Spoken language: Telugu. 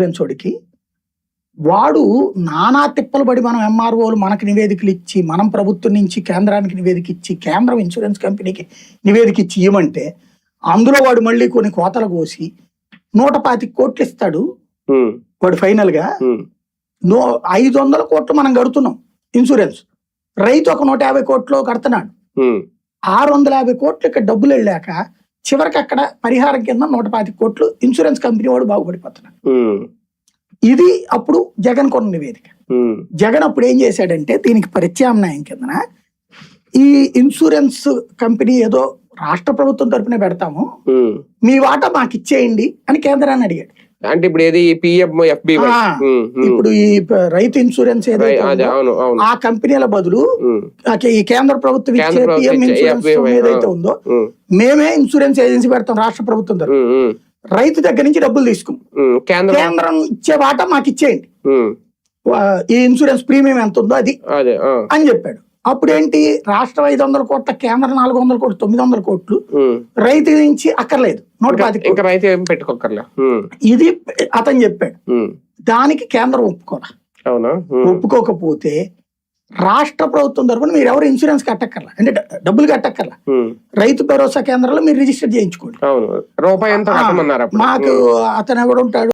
ఇన్సూరెన్స్కి వాడు నానా తిప్పలు పడి మనం ఎంఆర్ఓలు మనకి నివేదికలు ఇచ్చి మనం ప్రభుత్వం నుంచి కేంద్రానికి నివేదిక ఇచ్చి కేంద్రం ఇన్సూరెన్స్ కంపెనీకి నివేదిక ఇచ్చి ఇవ్వమంటే అందులో వాడు మళ్ళీ కొన్ని కోతలు కోసి 125 కోట్లు ఇస్తాడు వాడు ఫైనల్ గా 500 కోట్లు మనం కడుతున్నాం ఇన్సూరెన్స్, రైతు ఒక 150 కోట్లు కడుతున్నాడు, 650 కోట్లు ఇక్కడ డబ్బులు వెళ్ళాక చివరికి అక్కడ పరిహారం కింద 125 కోట్లు ఇన్సూరెన్స్ కంపెనీ వాడు బాగుపడిపోతున్నాడు. ఇది అప్పుడు జగన్ కొన్న నివేదిక. జగన్ అప్పుడు ఏం చేశాడంటే దీనికి ప్రత్యామ్నాయం కిందన ఈ ఇన్సూరెన్స్ కంపెనీ ఏదో రాష్ట్ర ప్రభుత్వం తరపునే పెడతాము, మీ వాటా మాకు ఇచ్చేయండి అని కేంద్రాన్ని అడిగాడు. అంటే ఇప్పుడు ఏది ఇప్పుడు ఈ రైతు ఇన్సూరెన్స్ ఏదైతే ఆ కంపెనీల బదులు ఈ కేంద్ర ప్రభుత్వం ఇచ్చే పిఎం ఇన్సూరెన్స్ ఏదైతే ఉందో మేమే ఇన్సూరెన్స్ ఏజెన్సీ పెడతాం రాష్ట్ర ప్రభుత్వం తరపు, రైతు దగ్గర నుంచి డబ్బులు తీసుకుని కేంద్రం ఇచ్చే వాటా మాకు ఇచ్చేయండి, ఈ ఇన్సూరెన్స్ ప్రీమియం ఎంత ఉందో అది అని చెప్పాడు. అప్పుడేంటి రాష్ట్రం 500 కోట్ల, కేంద్రం 400 కోట్లు, 900 కోట్లు రైతు నుంచి అక్కర్లేదు 125 ఇది అతను చెప్పాడు. దానికి కేంద్రం ఒప్పుకోకపోతే రాష్ట్ర ప్రభుత్వం తరఫున మీరు ఎవరు ఇన్సూరెన్స్ కట్టక్కర్లా, అంటే డబ్బులు కట్టక్కర్లా, రైతు భరోసా కేంద్రంలో మీరు రిజిస్టర్ చేయించుకోండి. మాకు అతను ఎవడు ఉంటాడు